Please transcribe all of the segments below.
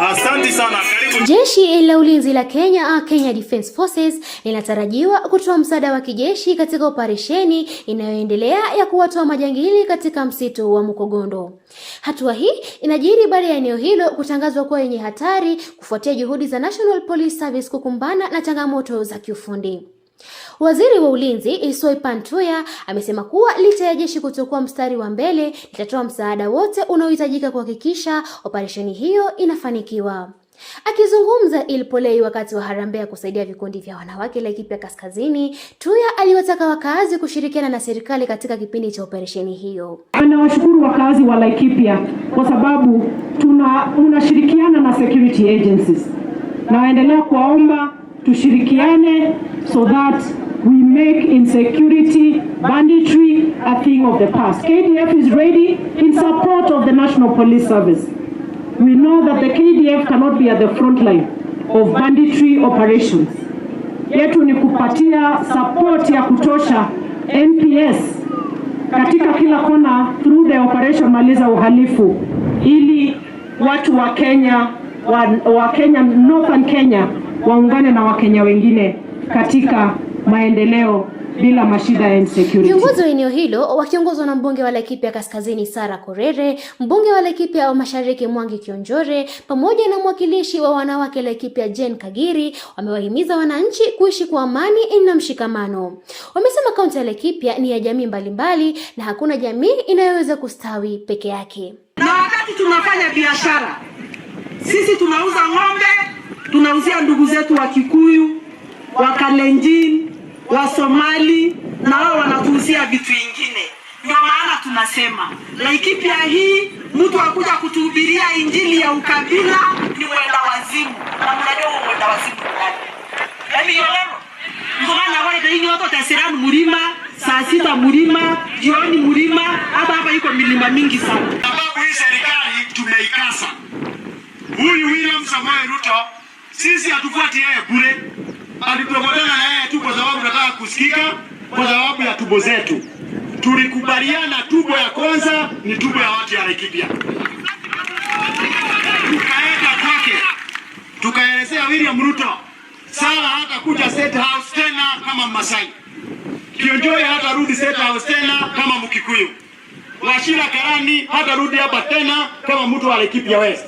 Asante sana, karibu. Jeshi la ulinzi la Kenya, Kenya Defence Forces, linatarajiwa kutoa msaada wa kijeshi katika operesheni inayoendelea ya kuwatoa majangili katika msitu wa Mukogondo. Hatua hii inajiri baada ya eneo hilo kutangazwa kuwa yenye hatari kufuatia juhudi za National Police Service kukumbana na changamoto za kiufundi. Waziri wa Ulinzi Soipan Tuya amesema kuwa licha ya jeshi kutokuwa mstari wa mbele, litatoa msaada wote unaohitajika kuhakikisha operesheni hiyo inafanikiwa. Akizungumza Ilpolei wakati wa harambee ya kusaidia vikundi vya wanawake Laikipia Kaskazini, Tuya aliwataka wakazi kushirikiana na serikali katika kipindi cha operesheni hiyo. Anawashukuru wakazi wa Laikipia kwa sababu tunashirikiana na security agencies. Na waendelea kuwaomba tushirikiane so that we make insecurity, banditry a thing of the past. KDF is ready in support of the National Police Service. We know that the KDF cannot be at the front line of banditry operations. Yetu ni kupatia support ya kutosha NPS katika kila kona through the operation Maliza Uhalifu, ili watu wa Kenya, Northern Kenya waungane na Wakenya wengine katika maendeleo bila mashida ya insecurity. Viongozi wa eneo hilo wakiongozwa na mbunge wa Laikipia Kaskazini Sarah Korere, mbunge wa Laikipia wa Mashariki Mwangi Kionjore, pamoja na mwakilishi wa wanawake Laikipia Jane Kagiri wamewahimiza wananchi kuishi kwa amani na mshikamano. Wamesema kaunti ya Laikipia ni ya jamii mbalimbali na hakuna jamii inayoweza kustawi peke yake. Na wakati tunafanya biashara, sisi tunauza ng'ombe, tunauzia ndugu zetu wa Kikuyu, wa Kalenjin, wa Somali, na wao wanatuuzia vitu vingine. Ndio maana tunasema Laikipia hii, mtu akuja kutuhubiria injili ya ukabila ni mwenda wazimu. Na mnajua mwenda wazimu gani? Yaani leo mbona wale ndio watu tasirani mlima, saa 6 mlima, jioni mlima, hapa iko milima mingi sana. Sababu hii serikali tumeikasa. Huyu William Samoei Ruto, sisi hatufuati yeye bure. Alipokutana na yeye tu kwa sababu tunataka kusikika, kwa sababu ya tubo zetu. Tulikubaliana tubo ya kwanza ni tubo ya watu ya Laikipia. Tukaenda kwake, tukaelezea William Ruto, sala hata kuja State House tena kama Masai. Kionjore hata rudi State House tena kama Mkikuyu. Wachira Karani hata rudi hapa tena kama mtu wa Laikipia West.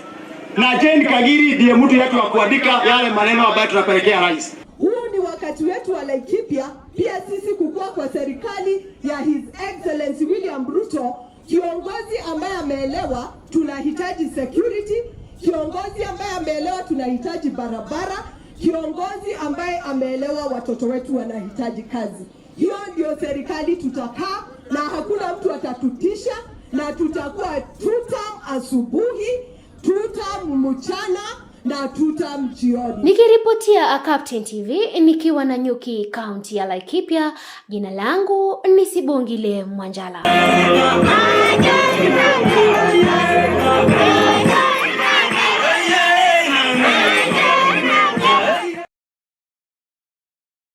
Na Jane Kagiri ndiye mtu yetu wa kuandika yale maneno ambayo tunapelekea rais. Huu ni wakati wetu wa Laikipia pia sisi kukua kwa serikali ya His Excellency William Ruto, kiongozi ambaye ameelewa tunahitaji security, kiongozi ambaye ameelewa tunahitaji barabara, kiongozi ambaye ameelewa watoto wetu wanahitaji kazi. Hiyo ndio serikali tutakaa, na hakuna mtu atatutisha, na tutakuwa asubuhi, mchana na jioni. Nikiripotia Captain TV nikiwa na Nyuki, kaunti ya Laikipia, jina langu ni Sibongile Mwanjala.